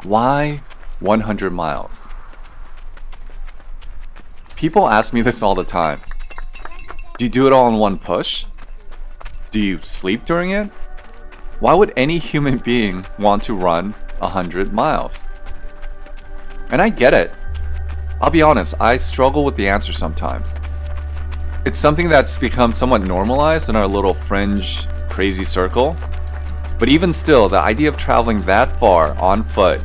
Why 100 miles? People ask me this all the time. Do you do it all in one push? Do you sleep during it? Why would any human being want to run 100 miles? And I get it. I'll be honest, I struggle with the answer sometimes. It's something that's become somewhat normalized in our little fringe, crazy circle. But even still, the idea of traveling that far on foot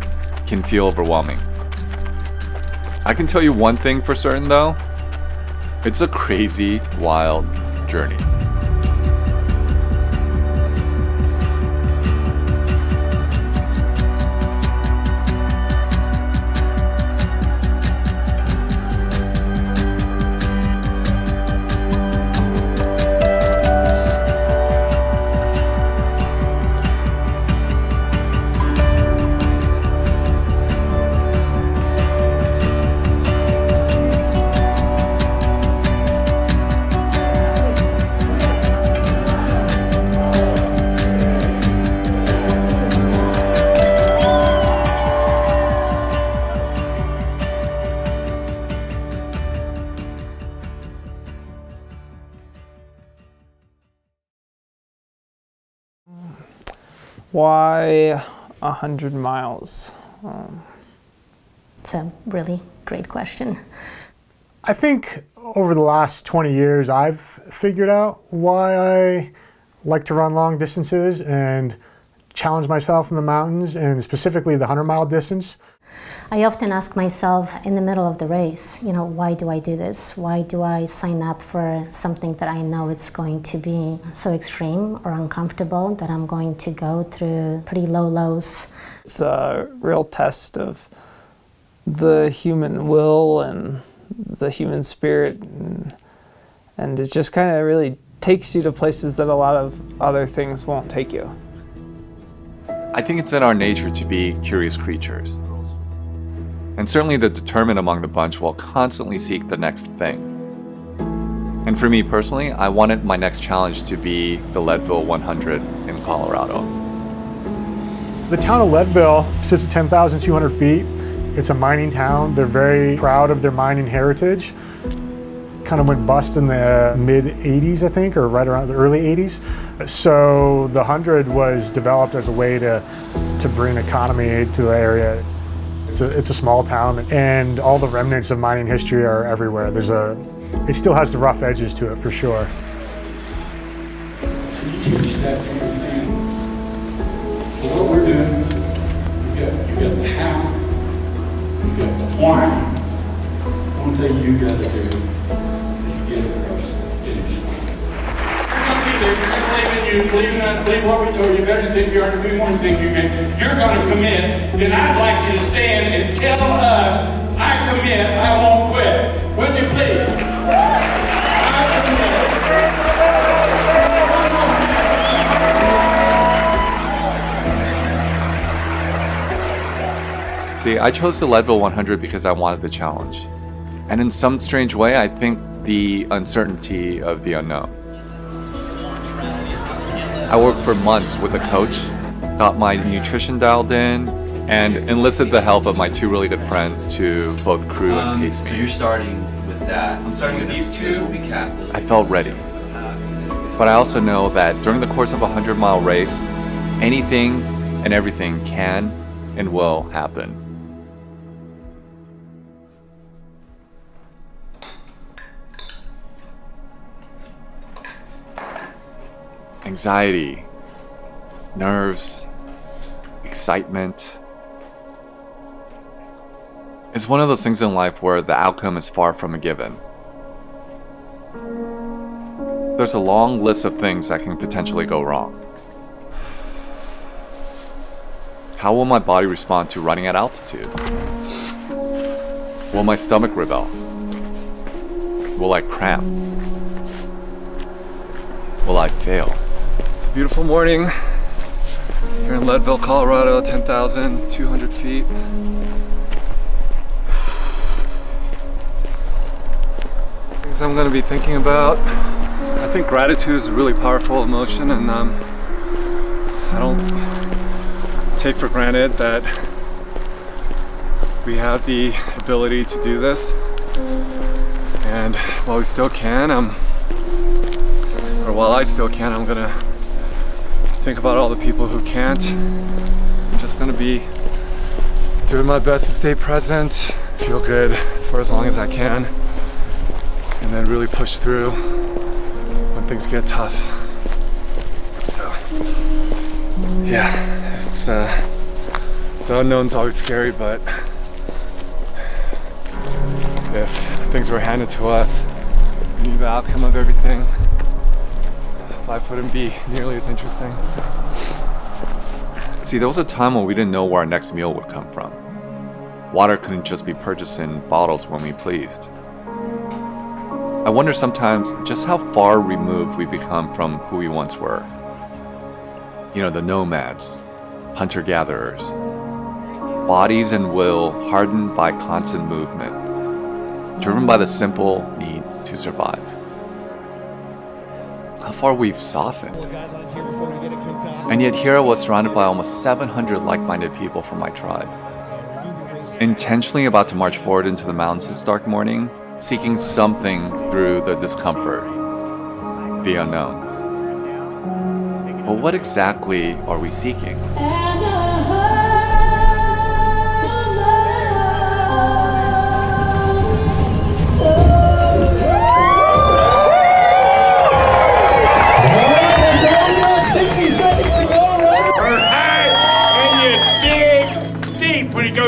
can feel overwhelming. I can tell you one thing for certain though. It's a crazy, wild journey. Why 100 miles? It's a really great question. I think over the last 20 years, I've figured out why I like to run long distances and challenge myself in the mountains, and specifically the 100-mile distance. I often ask myself in the middle of the race, why do I do this? Why do I sign up for something that I know it's going to be so extreme or uncomfortable that I'm going to go through pretty low lows? It's a real test of the human will and the human spirit, and it just kind of really takes you to places that a lot of other things won't take you. I think it's in our nature to be curious creatures. And certainly the determined among the bunch will constantly seek the next thing. And for me personally, I wanted my next challenge to be the Leadville 100 in Colorado. The town of Leadville sits at 10,200 feet. It's a mining town. They're very proud of their mining heritage. Kind of went bust in the mid-'80s, I think, or right around the early '80s. So the 100 was developed as a way to bring economy to the area. It's a small town, and all the remnants of mining history are everywhere. It still has the rough edges to it, for sure. You teach that to your family. So what we're doing, you got the how, you got the why. One thing you got to do is get across the finish line. You're going to believe in you, believe in us, believe what we told you, better think you are, do more think you can. You're going to commit, then I'd like you to stand and tell us, I commit, I won't quit. Would you please? I commit. See, I chose the Leadville 100 because I wanted the challenge. And in some strange way, I think the uncertainty of the unknown. I worked for months with a coach, got my nutrition dialed in, and enlisted the help of my two really good friends to both crew and pace me. So you're starting with that. I'm starting with these two. I felt ready. But I also know that during the course of a 100-mile race, anything and everything can and will happen. Anxiety, nerves, excitement. It's one of those things in life where the outcome is far from a given. There's a long list of things that can potentially go wrong. How will my body respond to running at altitude? Will my stomach rebel? Will I cramp? Will I fail? It's a beautiful morning here in Leadville, Colorado, 10,200 feet. Things I'm going to be thinking about. I think gratitude is a really powerful emotion, and I don't take for granted that We have the ability to do this, and while we still can, while I still can, I'm gonna think about all the people who can't. I'm just gonna be doing my best to stay present, feel good for as long as I can, and then really push through when things get tough. So, yeah, it's the unknown's always scary, but if things were handed to us, we knew the outcome of everything, life wouldn't be nearly as interesting. See, there was a time when we didn't know where our next meal would come from. Water couldn't just be purchased in bottles when we pleased. I wonder sometimes just how far removed we become from who we once were. You know, the nomads, hunter-gatherers, bodies and will hardened by constant movement, driven by the simple need to survive. How far we've softened. And yet here I was surrounded by almost 700 like-minded people from my tribe, intentionally about to march forward into the mountains this dark morning, seeking something through the discomfort, the unknown. But what exactly are we seeking?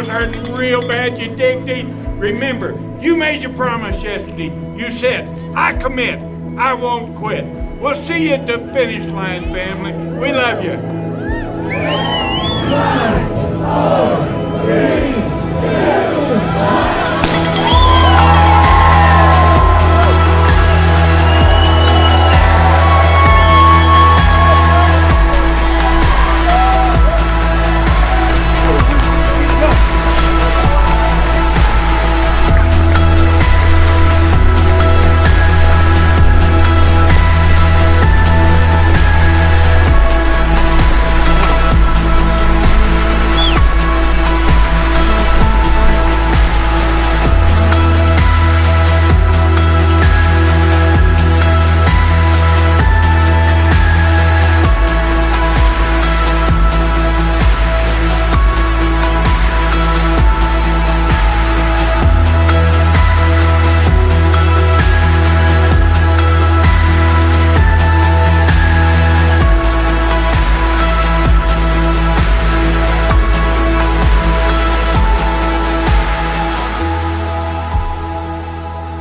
Hurting real bad, you dig deep. Remember, you made your promise yesterday. You said, I commit, I won't quit. We'll see you at the finish line, family. We love you. 5, 4, 3, 2, 1.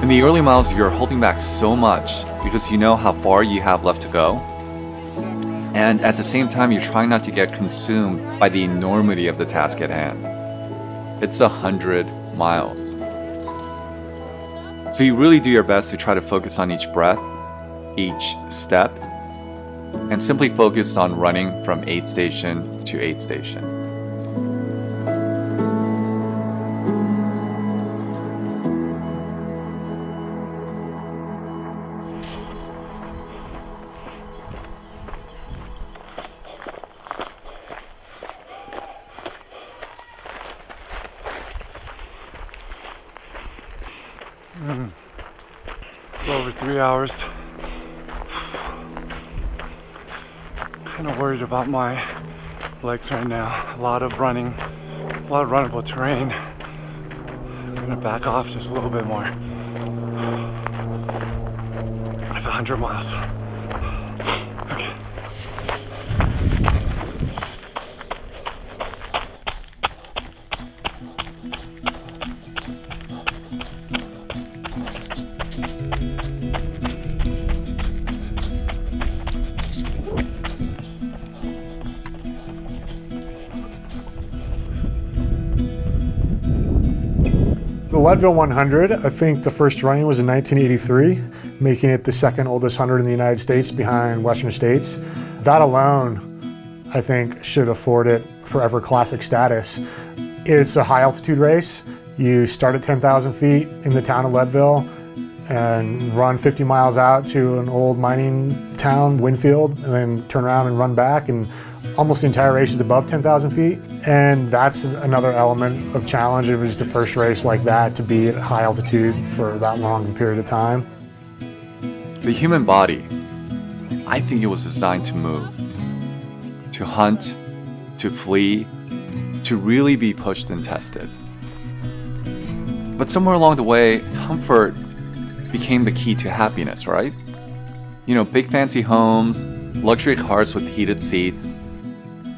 In the early miles, you're holding back so much because you know how far you have left to go. And at the same time, you're trying not to get consumed by the enormity of the task at hand. It's 100 miles. So you really do your best to try to focus on each breath, each step, and simply focus on running from aid station to aid station. Over 3 hours. Kind of worried about my legs right now. A lot of runnable terrain. I'm gonna back off just a little bit more. That's 100 miles. Okay. The Leadville 100, I think the first running was in 1983, making it the second oldest 100 in the United States behind Western States. That alone, I think, should afford it forever classic status. It's a high altitude race. You start at 10,000 feet in the town of Leadville and run 50 miles out to an old mining town, Winfield, and then turn around and run back. And Almost the entire race is above 10,000 feet, and that's another element of challenge. It was the first race like that to be at high altitude for that long of a period of time. The human body, I think it was designed to move, to hunt, to flee, to really be pushed and tested. But somewhere along the way, comfort became the key to happiness, right? You know, big fancy homes, luxury cars with heated seats.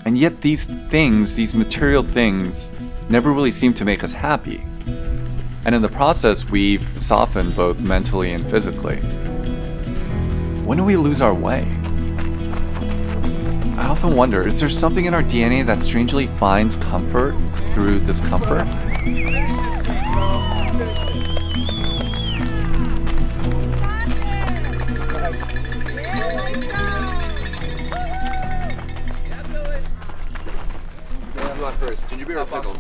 And yet these things, these material things, never really seem to make us happy. And in the process, we've softened both mentally and physically. When do we lose our way? I often wonder, is there something in our DNA that strangely finds comfort through discomfort? First, ginger beer or pickles?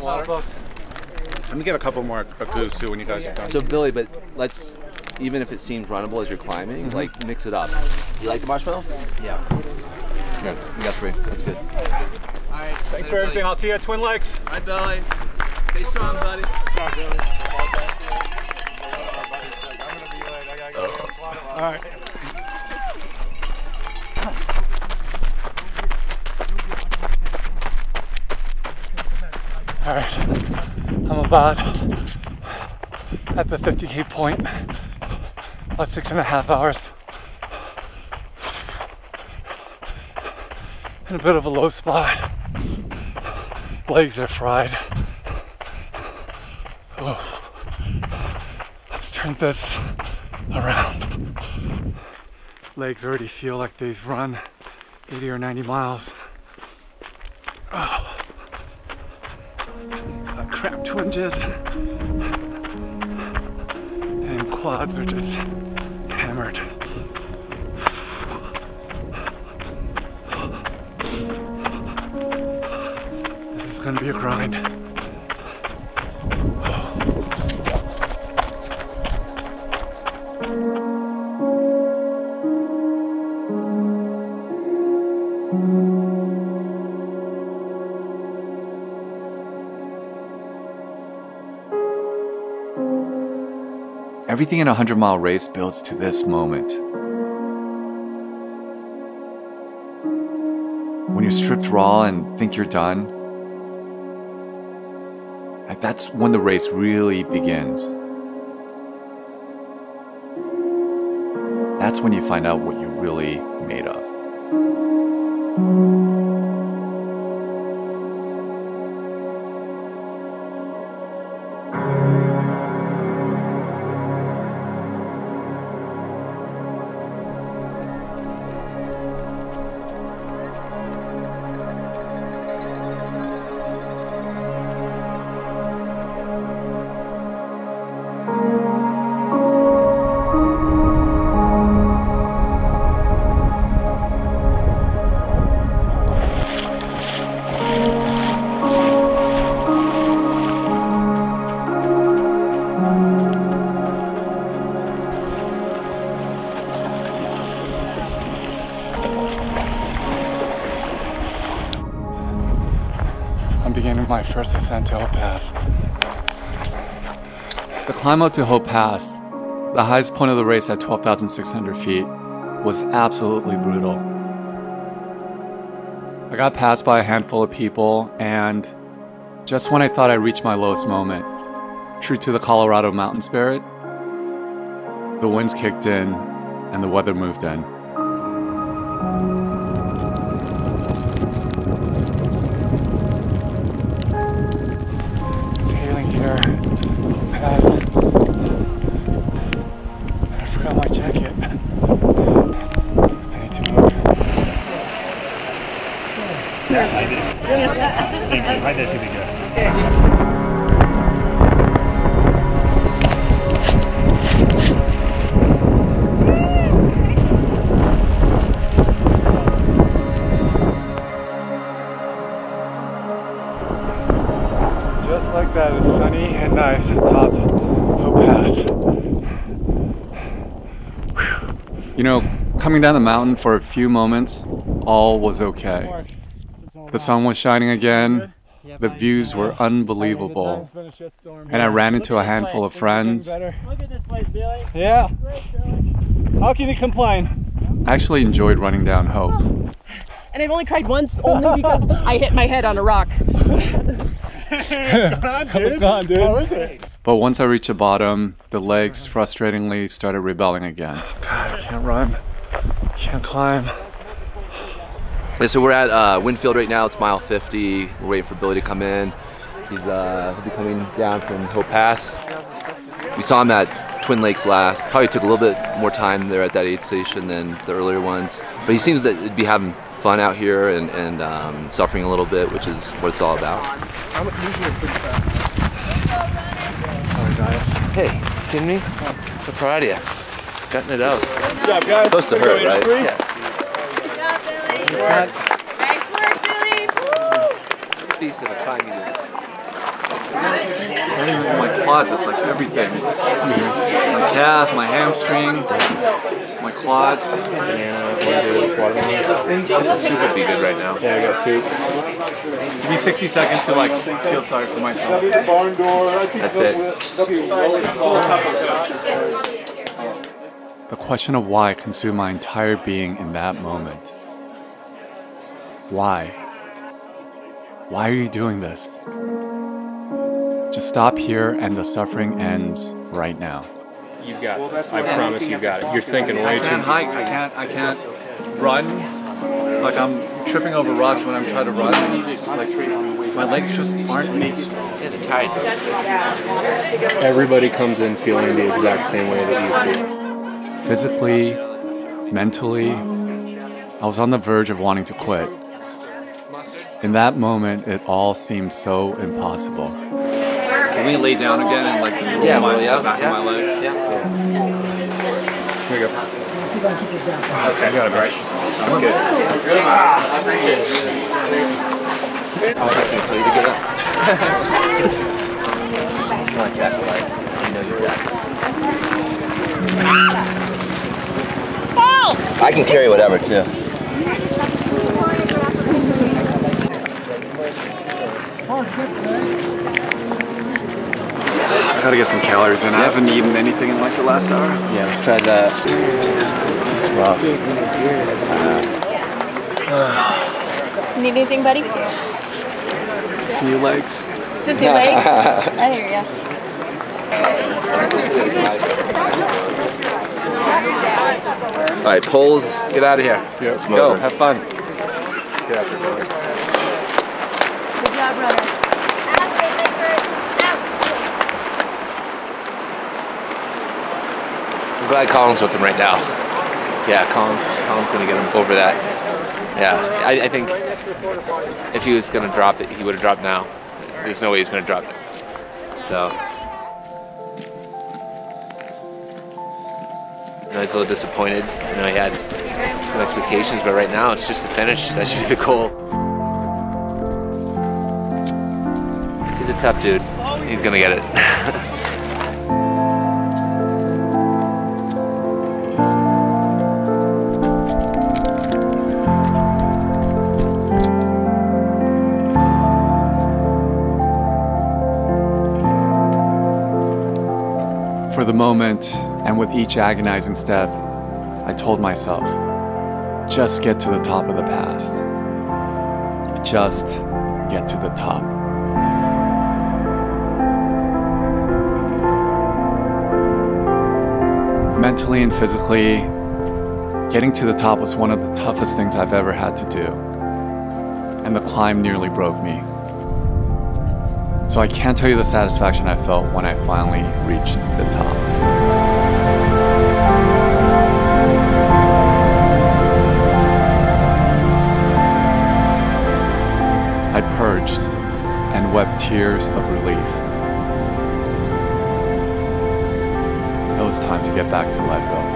Let me get a couple more goose too when you guys are done. So Billy, but let's, even if it seems runnable as you're climbing, like mix it up. You like the marshmallow? Yeah. Good. We got 3. That's good. All right. Thanks for everything. I'll see you at Twin Lakes. All right, Billy. Stay strong, buddy. All right. All right, I'm about at the 50K point, about 6.5 hours. In a bit of a low spot. Legs are fried. Oh. Let's turn this around. Legs already feel like they've run 80 or 90 miles. Oh. Cramp twinges and quads are just hammered. This is gonna be a grind. Everything in a 100-mile race builds to this moment. When you're stripped raw and think you're done, that's when the race really begins. That's when you find out what you're really made of. Beginning my first ascent to Hope Pass. The climb up to Hope Pass, the highest point of the race at 12,600 feet, was absolutely brutal. I got passed by a handful of people, and just when I thought I reached my lowest moment, true to the Colorado mountain spirit, the winds kicked in and the weather moved in. I forgot my jacket. I need to move. Behind this would be good. Just like that, it's sunny and nice at top Hope Pass. You know, coming down the mountain for a few moments, all was okay. The sun was shining again. The views were unbelievable. And I ran into a handful of friends. Look at this place, Billy. Yeah. How can you complain? I actually enjoyed running down Hope. And I've only cried once, only because I hit my head on a rock. What's going on, dude? How is it? But once I reached the bottom, the legs frustratingly started rebelling again. God, I can't run. Can't climb. Okay, so we're at Winfield right now. It's mile 50. We're waiting for Billy to come in. He'll be coming down from Hope Pass. We saw him at Twin Lakes last. Probably took a little bit more time there at that aid station than the earlier ones. But he seems to be having fun out here and suffering a little bit, which is what it's all about. I'm usually pretty fast. Sorry, guys. Hey, you kidding me? I'm so proud of you. Cutting it out. Good job, guys. Supposed to hurt, right? Yeah. Nice work, Billy. Woo! Beast of a time you just. It's not even my quads, it's like everything. My calf, my hamstring, my quads. Soup would be good right now. Yeah, I got soup. Give me 60 seconds to like feel sorry for myself. That's it. The question of why consumed my entire being in that moment. Why? Why are you doing this? Just stop here and the suffering ends right now. You've got this. I promise you've got it. You're thinking way too much. I can't run. Like I'm tripping over rocks when I'm trying to run. It's just like my legs just aren't Yeah, they're tight. Everybody comes in feeling the exact same way that you feel. Physically, mentally, I was on the verge of wanting to quit. In that moment, it all seemed so impossible. Can we lay down again and like roll my back of my legs? Yeah. Here we go. Okay, you got it right. That's good. I was just going to tell you to get up. I like that, like, I know you're that. I can carry whatever, too. I gotta get some calories in. I haven't eaten anything in like the last hour. Yeah, let's try that. This is rough. Need anything, buddy? Just new legs. Just new legs? I hear ya. All right, poles, get out of here. Yeah, let's go. Have fun. Get out there, Billy. Good job, brother. I'm glad Colin's with him right now. Yeah, Colin's gonna get him over that. Yeah, I think if he was gonna drop it, he would have dropped now. There's no way he's gonna drop it. So, I know he's a little disappointed. I know he had some expectations, but right now it's just the finish. That should be the goal. He's a tough dude. He's gonna get it. For the moment, and with each agonizing step, I told myself, just get to the top of the pass. Just get to the top. Mentally and physically, getting to the top was one of the toughest things I've ever had to do. And the climb nearly broke me. So I can't tell you the satisfaction I felt when I finally reached the top. I purged and wept tears of relief. It was time to get back to Leadville.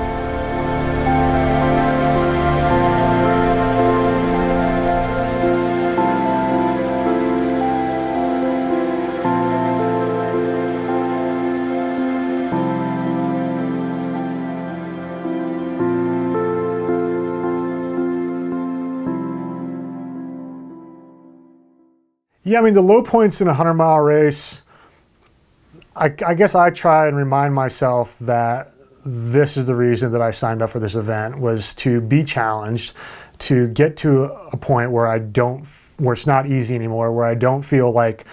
Yeah, I mean, the low points in a 100-mile race, I guess I try and remind myself that this is the reason that I signed up for this event, was to be challenged, to get to a point where where it's not easy anymore, where I don't feel like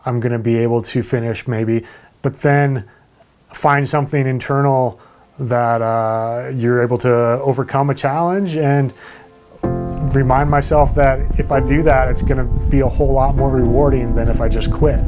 I'm going to be able to finish maybe, but then find something internal that you're able to overcome a challenge, and remind myself that if I do that, it's going to be a whole lot more rewarding than if I just quit.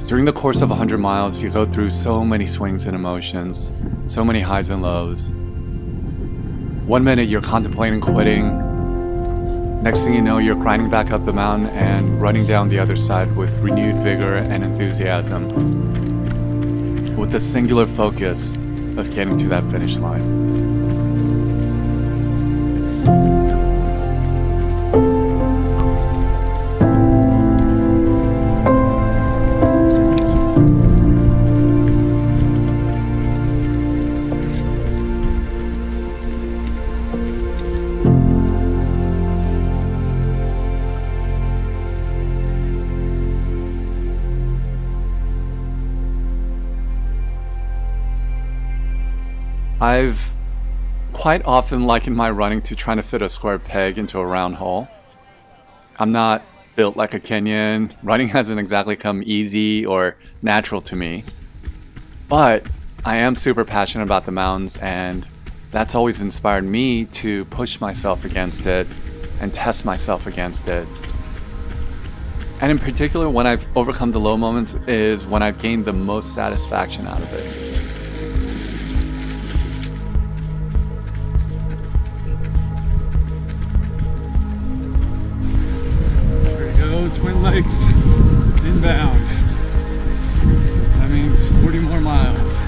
During the course of 100 miles, you go through so many swings and emotions, so many highs and lows. One minute you're contemplating quitting. Next thing you know, you're grinding back up the mountain and running down the other side with renewed vigor and enthusiasm, with the singular focus of getting to that finish line. I've quite often likened my running to trying to fit a square peg into a round hole. I'm not built like a Kenyan. Running hasn't exactly come easy or natural to me. But I am super passionate about the mountains, and that's always inspired me to push myself against it and test myself against it. And in particular, when I've overcome the low moments is when I've gained the most satisfaction out of it. Twin Lakes inbound. That means 40 more miles.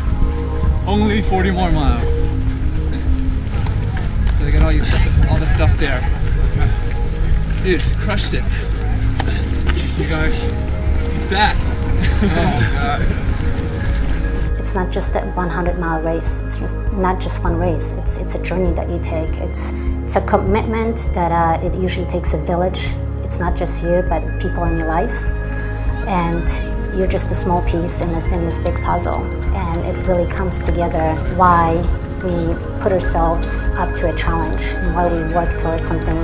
Only 40 more miles. So I got all the stuff there. Dude, crushed it. You guys, he's back. Oh God. It's not just that 100-mile race. It's just not just one race. It's a journey that you take. It's a commitment that it usually takes a village. It's not just you, but people in your life, and you're just a small piece in this big puzzle. And it really comes together why we put ourselves up to a challenge and why we work towards something.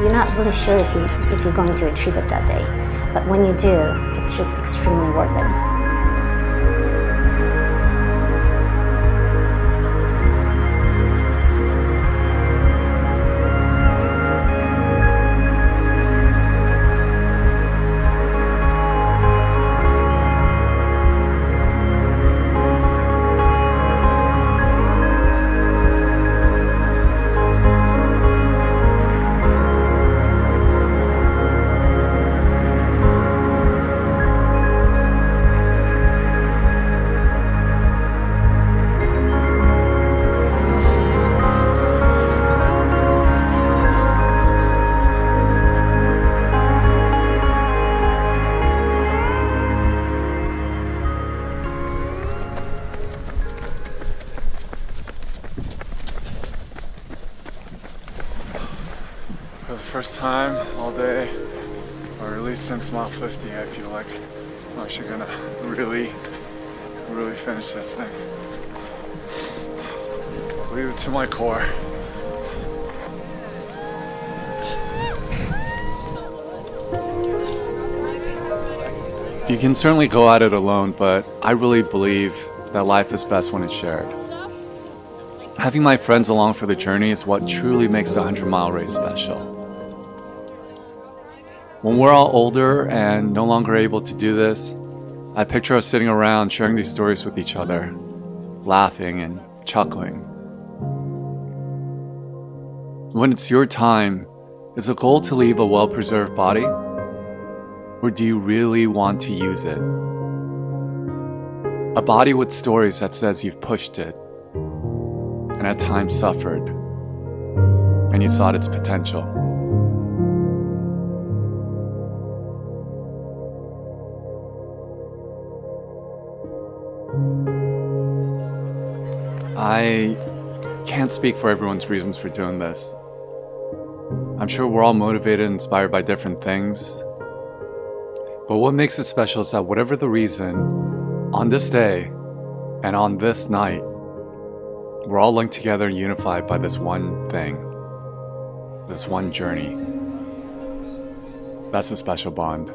You're not really sure if you're going to achieve it that day, but when you do, it's just extremely worth it. For the first time all day, or at least since mile 50, I feel like I'm actually gonna really finish this thing. Leave it to my core. You can certainly go at it alone, but I really believe that life is best when it's shared. Having my friends along for the journey is what truly makes the 100-mile race special. When we're all older and no longer able to do this, I picture us sitting around sharing these stories with each other, laughing and chuckling. When it's your time, is the goal to leave a well-preserved body Or do you really want to use it? A body with stories that says you've pushed it, and at times suffered, and you sought its potential. I can't speak for everyone's reasons for doing this. I'm sure we're all motivated and inspired by different things. But what makes it special is that whatever the reason, on this day and on this night, we're all linked together and unified by this one thing, this one journey. That's a special bond.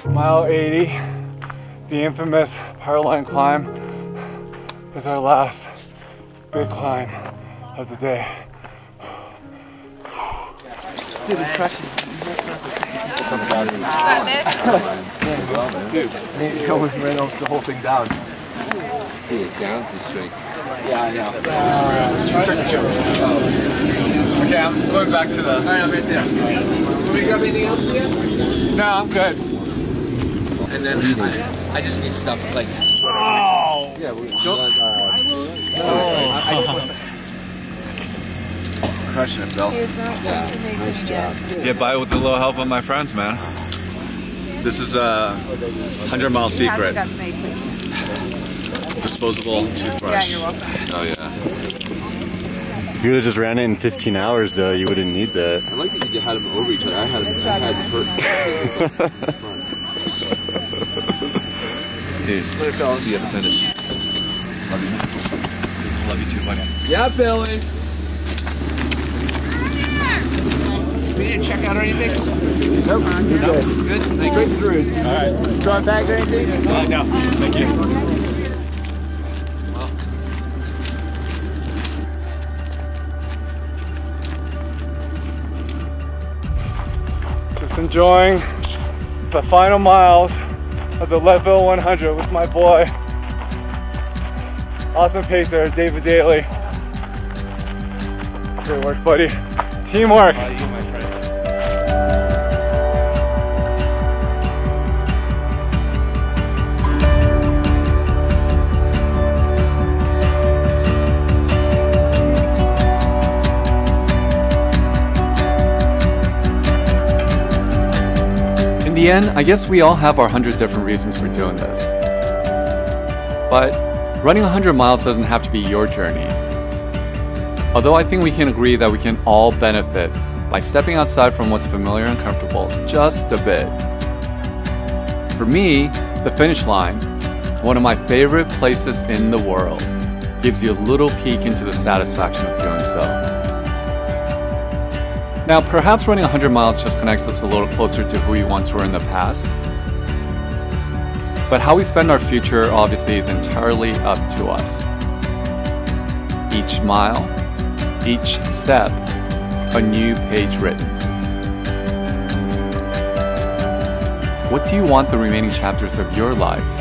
Mile 80, the infamous power line climb, is our last big climb of the day. Dude, he's crushing. Dude, he almost ran off the whole thing down. Dude, down to strength. Yeah, I know. Okay, I'm going back to the... Alright, I'm right there. Want me to grab anything else again? No, I'm good. And then I just need stuff like... Oh! Yeah, we crushing it, Bill. Yeah, nice job. Get by with a little help of my friends, man. This is a 100-mile secret. Disposable toothbrush. Yeah, you're welcome. Oh yeah. If you would have just ran it in 15 hours, though, you wouldn't need that. I like that you had them over each other. I had hurt. Dude, Later, fellas. see you at the finish. Love you. Love you too, buddy. Yeah, Billy. We didn't check out or anything? Nope. Good. Thank you. Through. All right. Drawing bags or anything? No, thank you. Just enjoying the final miles of the Leadville 100 with my boy, awesome pacer, David Daly. Great work, buddy. Teamwork. In the end, I guess we all have our 100 different reasons for doing this. But running 100 miles doesn't have to be your journey. Although I think we can agree that we can all benefit by stepping outside from what's familiar and comfortable just a bit. For me, the finish line, one of my favorite places in the world, gives you a little peek into the satisfaction of doing so. Now, perhaps running 100 miles just connects us a little closer to who we once were in the past. But how we spend our future obviously is entirely up to us. Each mile, each step, a new page written. What do you want the remaining chapters of your life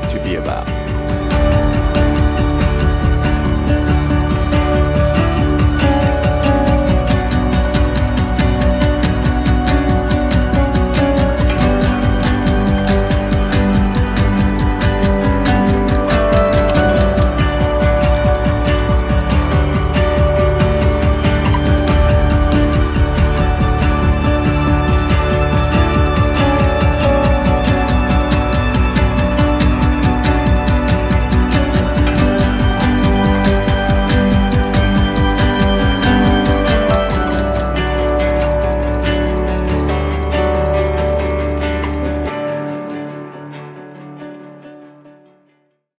to be about?